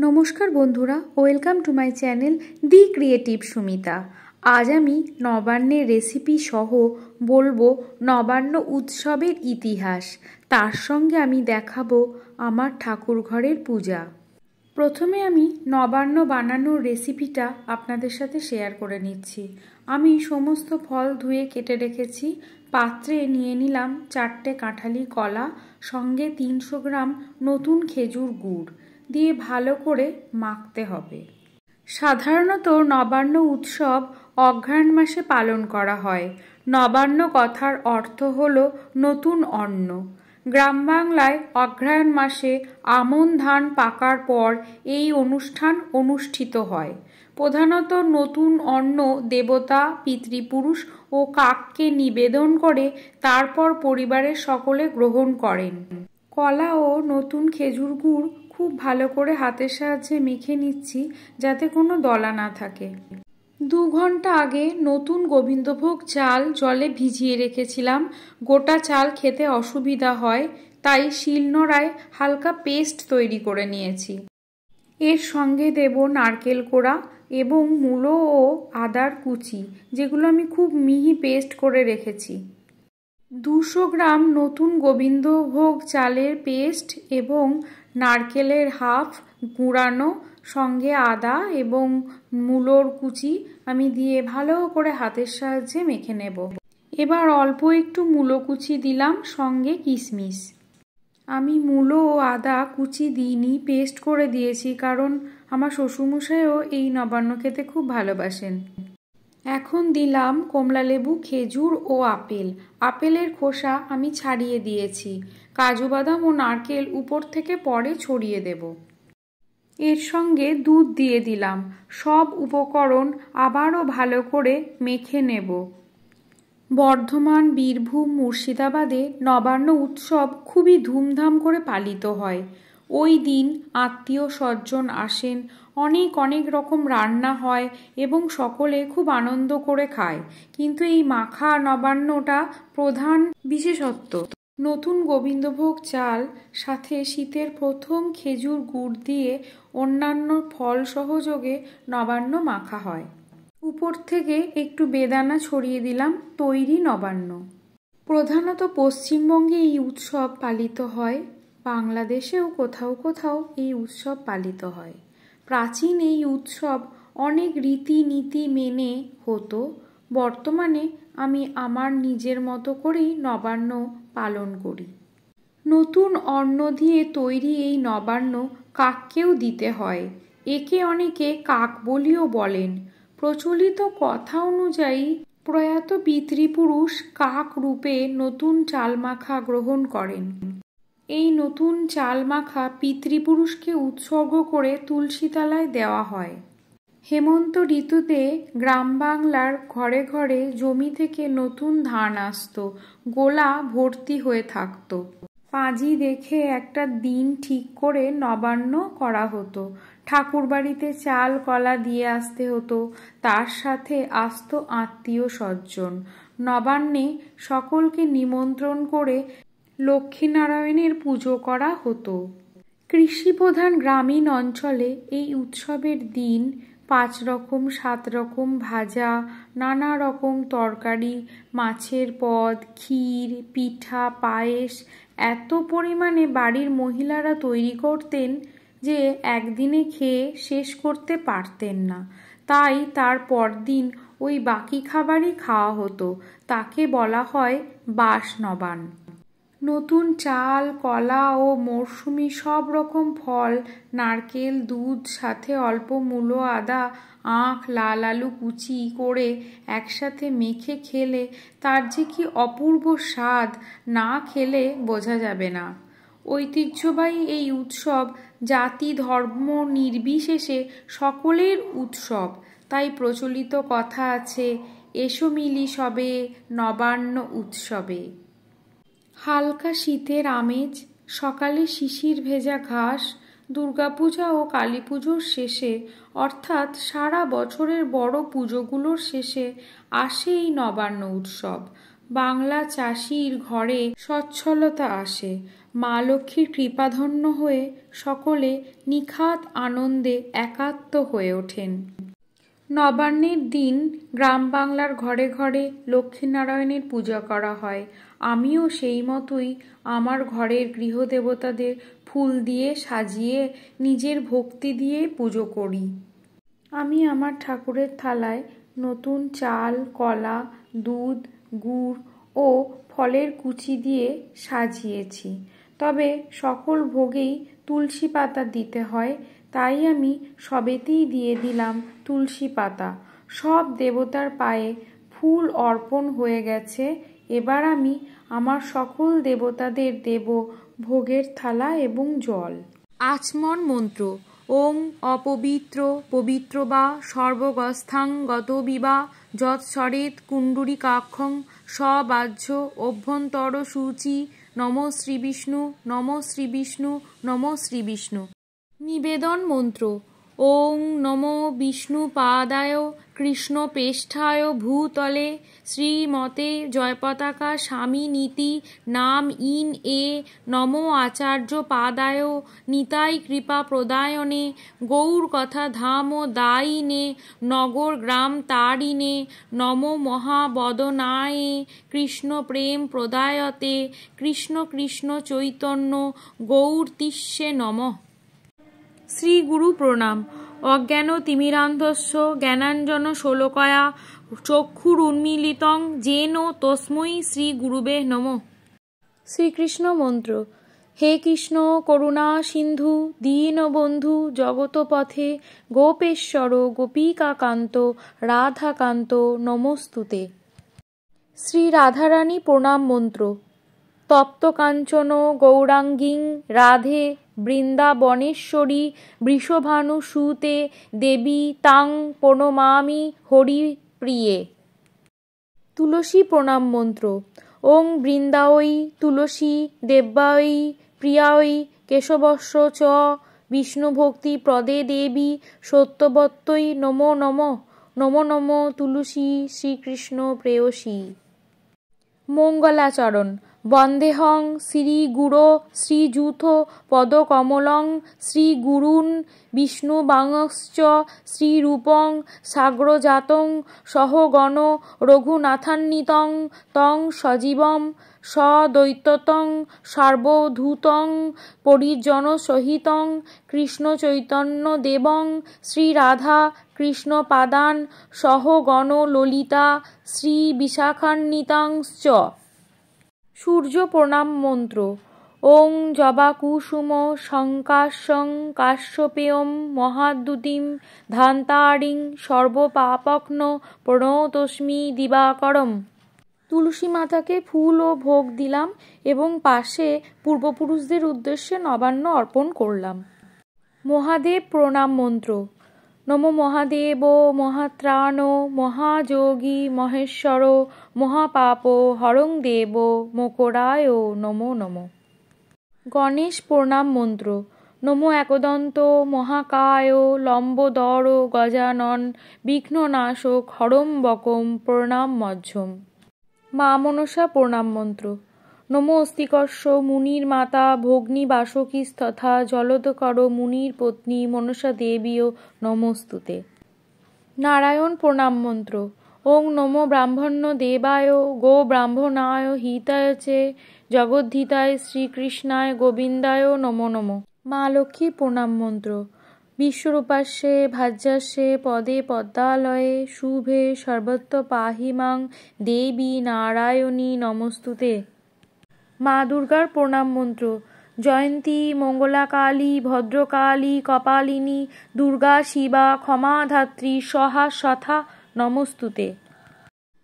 নমস্কার বন্ধুরা, welcome to my channel the creative Sumita. আজ আমি নবান্নের রেসিপি সহ বলবো নবান্ন উৎসবের ইতিহাস। তার সঙ্গে আমি দেখাবো আমার ঠাকুর ঘরের পূজা। প্রথমে আমি নবান্ন বানানোর রেসিপিটা আপনাদের সাথে শেয়ার করে নিচ্ছি। আমি সমস্ত ফল ধুয়ে কেটে রেখেছি। পাত্রে নিয়ে নিলাম 4টে কাঁঠালি কলা, সঙ্গে 300 গ্রাম নতুন খেজুর গুড় দিয়ে ভালো করে মাখতে হবে। সাধারণত নবান্ন উৎসব অঘ্রাণ মাসে পালন করা হয়। নবান্ন কথার অর্থ হলো নতুন অন্ন। গ্রাম বাংলায় অঘ্রাণ মাসে আমন ধান পাকার পর এই অনুষ্ঠান অনুষ্ঠিত হয়। প্রধানত নতুন অন্ন দেবতা, পিতৃপুরুষ ও কাককে নিবেদন করে তারপর পরিবারের সকলে গ্রহণ করেন। কলা ও নতুন খেজুর গুড় খুব ভালো করে হাতের সাহায্যে মেখে নিচ্ছি যাতে কোনো দলা না থাকে। 2 ঘন্টা আগে নতুন গোবিন্দভোগ চাল জলে ভিজিয়ে রেখেছিলাম। গোটা চাল খেতে অসুবিধা হয়, তাই শিলনোড়ায় হালকা পেস্ট তৈরি করে নিয়েছি। এর সঙ্গে দেব নারকেল কোড়া এবং মূলো ও আদার কুচি, যেগুলো আমি খুব মিহি পেস্ট করে রেখেছি। 200 গ্রাম নতুন গোবিন্দভোগ চালের পেস্ট এবং নারকেলের হাফ গুঁড়ানো, সঙ্গে আদা এবং মূলোর কুচি আমি দিয়ে ভালো করে হাতের সাহায্যে মেখে নেব। এবার অল্প একটু মূলো কুচি দিলাম, সঙ্গে কিশমিশ। আমি মূলো ও আদা কুচি দিইনি, পেস্ট করে দিয়েছি, কারণ আমার শ্বশুরমশাইও এই নবান্ন খেতে খুব ভালোবাসেন। এখন দিলাম কমলালেবু, খেজুর ও আপেল। আপেলের খোসা আমি ছাড়িয়ে দিয়েছি। কাজু বাদাম ও নারকেল উপর থেকে পরে ছড়িয়ে দেব। এর সঙ্গে দুধ দিয়ে দিলাম। সব উপকরণ আবারও ভালো করে মেখে নেব। বর্ধমান, বীরভূম, মুর্শিদাবাদে নবান্ন উৎসব খুবই ধুমধাম করে পালিত হয়। ওই দিন আত্মীয় স্বজন আসেন, অনেক রকম রান্না হয় এবং সকলে খুব আনন্দ করে খায়। কিন্তু এই মাখা নবান্নটা প্রধান বিশেষত্ব। নতুন গোবিন্দভোগ চাল সাথে শীতের প্রথম খেজুর গুড় দিয়ে অন্যান্য ফল সহযোগে নবান্ন মাখা হয়। উপর থেকে একটু বেদানা ছড়িয়ে দিলাম, তৈরি নবান্ন। প্রধানত পশ্চিমবঙ্গে এই উৎসব পালিত হয়। বাংলাদেশেও কোথাও কোথাও এই উৎসব পালিত হয়। প্রাচীন এই উৎসব অনেক রীতিনীতি মেনে হতো। বর্তমানে আমি আমার নিজের মতো করেই নবান্ন পালন করি। নতুন অন্ন দিয়ে তৈরি এই নবান্ন কাককেও দিতে হয়। একে অনেকে কাক বলিও বলেন। প্রচলিত কথা অনুযায়ী প্রয়াত পিতৃপুরুষ কাক রূপে নতুন চাল মাখা গ্রহণ করেন। এই নতুন চাল মাখা পিতৃপুরুষকে উৎসর্গ করে তুলসী তলায় দেওয়া হয়। হেমন্ত ঋতুতে গ্রাম বাংলার ঘরে ঘরে জমি থেকে নতুন ধান আসতো, গোলা ভর্তি হয়ে থাকতো। পাঁজি দেখে একটা দিন ঠিক করে নবান্ন করা হতো। ঠাকুর বাড়িতে চাল কলা দিয়ে আসতে হতো, তার সাথে আসতো আত্মীয় স্বজন। নবান্নে সকলকে নিমন্ত্রণ করে লক্ষ্মীনারায়ণের পুজো করা হতো। কৃষিপ্রধান গ্রামীণ অঞ্চলে এই উৎসবের দিন 5 রকম 7 রকম ভাজা, নানা রকম তরকারি, মাছের পদ, ক্ষীর, পিঠা, পায়েস এত পরিমাণে বাড়ির মহিলারা তৈরি করতেন যে একদিনে খেয়ে শেষ করতে পারতেন না। তাই তার পরদিন ওই বাকি খাবারই খাওয়া হতো। তাকে বলা হয় বাস নবান। নতুন চাল, কলা ও মরশুমি সব রকম ফল, নারকেল, দুধ, সাথে অল্প মূলো, আদা, আখ, লাল আলু কুচি করে একসাথে মেখে খেলে তার যে কি অপূর্ব স্বাদ, না খেলে বোঝা যাবে না। ঐতিহ্যবাহী এই উৎসব জাতি ধর্ম নির্বিশেষে সকলের উৎসব। তাই প্রচলিত কথা আছে, এসো মিলি সবে নবান্ন উৎসবে। হালকা শীতের আমেজ, সকালে শিশির ভেজা ঘাস, দুর্গাপূজা ও কালী পুজোর শেষে, অর্থাৎ সারা বছরের বড় পুজোগুলোর শেষে আসে এই নবান্ন উৎসব। বাংলা চাষির ঘরে সচ্ছলতা আসে। মা লক্ষ্মীর কৃপাধন্য হয়ে সকলে নিখাত আনন্দে একাত্ম হয়ে ওঠেন। নবান্নের দিন গ্রাম বাংলার ঘরে ঘরে লক্ষ্মীনারায়ণের পূজা করা হয়। আমিও সেই মতোই আমার ঘরের গৃহদেবতাদের ফুল দিয়ে সাজিয়ে নিজের ভক্তি দিয়ে পুজো করি। আমি আমার ঠাকুরের থালায় নতুন চাল, কলা, দুধ, গুড় ও ফলের কুচি দিয়ে সাজিয়েছি। তবে সকল ভোগেই তুলসী পাতা দিতে হয়, তাই আমি সবেতেই দিয়ে দিলাম তুলসী পাতা। সব দেবতার পায়ে ফুল অর্পণ হয়ে গেছে। এবার আমি আমার সকল দেবতাদের দেব ভোগের থালা এবং জল। আচমন মন্ত্র। ওং অপবিত্র পবিত্র বা সর্বগস্থাং গতবিবা যৎসরেত কুণ্ডুরিকাক্ষং সবাহ্য অভ্যন্তর সূচি নম শ্রীবিষ্ণু নম শ্রীবিষ্ণু নম শ্রীবিষ্ণু। নিবেদন মন্ত্র। ওং নমো বিষ্ণুপাদায় কৃষ্ণপেষ্ঠায় ভূতলে শ্রীমতে জয়পতাকা স্বামিনীতি নাম ইন এ নমো আচার্য পাদায় নিতাই কৃপা প্রদায়নে গৌর কথা ধাম দায়িনে নগর গ্রাম তারিণে নমো মহাবদনায়ে কৃষ্ণ প্রেম প্রদায়তে কৃষ্ণ কৃষ্ণ চৈতন্য গৌর তিষ্যে নমঃ। শ্রী গুরু প্রণাম। অজ্ঞান তিমিরান্ধস্য জ্ঞানাঞ্জন শোলকয়া চক্ষুরুন্মীলিতং যেন তস্मै শ্রী গুরুবে নমঃ। শ্রীকৃষ্ণ মন্ত্র। হে কৃষ্ণ করুণা সিন্ধু দীনবন্ধু জগৎপথে গোপেশ্বর গোপিকাকান্ত রাধাকান্ত নমস্তুতে। শ্রী রাধারানী প্রণাম মন্ত্র। তপ্ত কাঞ্চন গৌরাঙ্গীং রাধে বৃন্দাবনেশ্বরী বৃষভানু সুতে দেবী তাং প্রণমামি হরিপ্রিয়ে। তুলসী প্রণাম মন্ত্র। ওং বৃন্দাবৈ তুলসী দেব্যাৈ প্রিয়াৈ কেশবস্য চ বিষ্ণুভক্তি প্রদে দেবী সত্যবত্যৈ নমো নমঃ। নমো নমো তুলসী শ্রীকৃষ্ণ প্রেয়সী। মঙ্গলাচরণ। বন্দেহং শ্রীগুরো শ্রীযূথ পদকমলং শ্রীগুরূন বিষ্ণুবাংশ্চ শ্রীরূপং সাগ্রজাতং সহগণ রঘুনাথান্বিতং তং সজীবং সদ্বৈতং সার্বভূতং পরিজনসহিতং কৃষ্ণচৈতন্যদেবং শ্রীরাধা কৃষ্ণপাদান সহগণ ললিতা শ্রীবিশাখান্বিতাংশ্চ। সূর্য প্রণাম মন্ত্র। ওং জবাকুসুম শঙ্কাশং কাশ্যপেয়ং মহাদ্যুতিং ধান্তারিং সর্বপাপঘ্ন প্রণতোস্মি দিবাকরম। তুলসী মাতাকে ফুল ও ভোগ দিলাম এবং পাশে পূর্বপুরুষদের উদ্দেশ্যে নবান্ন অর্পণ করলাম। মহাদেব প্রণাম মন্ত্র। নমো মহাদেব মহাত্রাণ মহাযোগী মহেশ্বর মহাপাপ হরং দেব মকরায় নমো নমঃ। গণেশ প্রণাম মন্ত্র। নমো একদন্ত মহাকায় লম্বোদর গজানন বিঘ্ননাশক হরম্বকম প্রণাম মধ্যম। মা মনসা প্রণাম মন্ত্র। নমো অস্তিকর্ষ মুনির মাতা ভগ্নী বাসকীস্তথা জলদকর মুনির পত্নী মনসা দেবীও নমস্তুতে। নারায়ণ প্রণাম মন্ত্র। ওং নমো ব্রাহ্মণ্য দেবায় গো ব্রাহ্মণায় হিতায় চে জগদ্ধিতায় শ্রীকৃষ্ণায় গোবিন্দায় নমো নমঃ। মা লক্ষ্মী প্রণাম মন্ত্র। বিশ্বরূপাস্যে ভাজ্যাস্যে পদে পদ্মালয়ে শুভে সর্বত্র পাহি মাং দেবী নারায়ণী নমস্তুতে। মা দুর্গার প্রণাম মন্ত্র। জয়ন্তী মঙ্গলাকালী ভদ্রকালী কপালিনী দুর্গা শিবা ক্ষমাধাত্রী সহা সথা নমস্তুতে।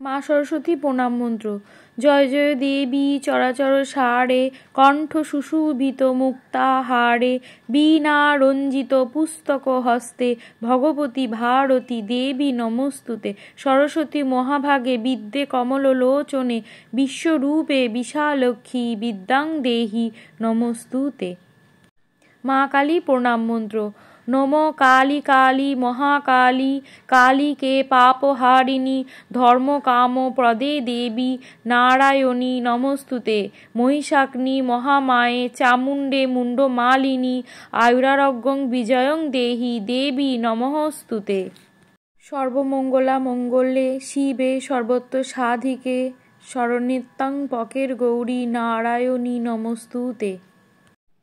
মা সরস্বতী প্রণাম মন্ত্র। জয় জয় দেবী চরাচর সারে কণ্ঠ সুশোভিত মুক্তাহারে বীণা রঞ্জিত পুস্তক হস্তে ভগবতী ভারতী দেবী নমস্তুতে। সরস্বতী মহাভাগে বিদ্যে কমললোচনে বিশ্বরূপে বিশালক্ষী বিদ্যাং দেহি নমস্তুতে। মা কালী প্রণাম মন্ত্র। নমো কালী কালী মহাকালী কালীকে পাপহারিণী ধর্ম কাম প্রদে দেবী নারায়ণী নমস্তুতে মহিষাগ্নি মহামায়ে চামুণ্ডে মুণ্ডমালিনী আয়ুরারোগ্যং বিজয়ং দেহি দেবী নমঃস্তুতে। সর্বমঙ্গলা মঙ্গলে শিবে সর্বত্র সাধিকে শরণ্যেত্যাং পকের গৌরী নারায়ণী নমস্তুতে।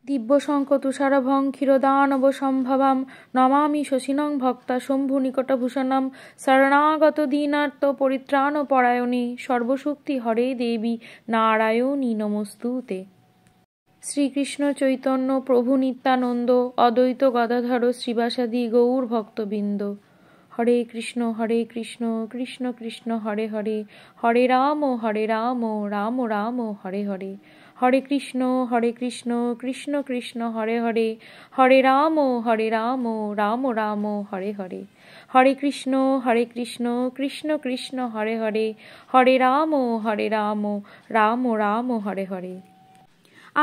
দিব্যশঙ্খ তুষারভং ক্ষীরদানব সম্ভবাম নমামি শশিনং ভক্তা শম্ভু নিকটভূষণম শরণাগত দীনার্ত পরিত্রাণ পরায়ণে সর্বশক্তি হরে দেবী নারায়ণী নমস্তুতে। শ্রীকৃষ্ণ চৈতন্য প্রভু নিত্যানন্দ অদ্বৈত গদাধর শ্রীবাসাদি গৌর ভক্তবৃন্দ। হরে কৃষ্ণ কৃষ্ণ কৃষ্ণ হরে হরে হরে রাম রাম রাম হরে হরে। হরে কৃষ্ণ কৃষ্ণ কৃষ্ণ হরে হরে হরে রাম রাম রাম হরে হরে। হরে কৃষ্ণ কৃষ্ণ কৃষ্ণ হরে হরে হরে রাম রাম রাম হরে হরে।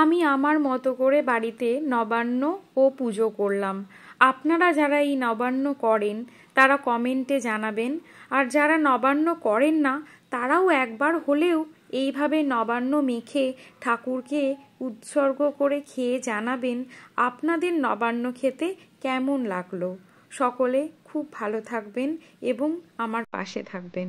আমি আমার মতো করে বাড়িতে নবান্ন ও পুজো করলাম। আপনারা যারা এই নবান্ন করেন তারা কমেন্টে জানাবেন, আর যারা নবান্ন করেন না তারাও একবার হলেও এইভাবে নবান্ন মেখে ঠাকুরকে উৎসর্গ করে খেয়ে জানাবেন আপনাদের নবান্ন খেতে কেমন লাগলো। সকলে খুব ভালো থাকবেন এবং আমার পাশে থাকবেন।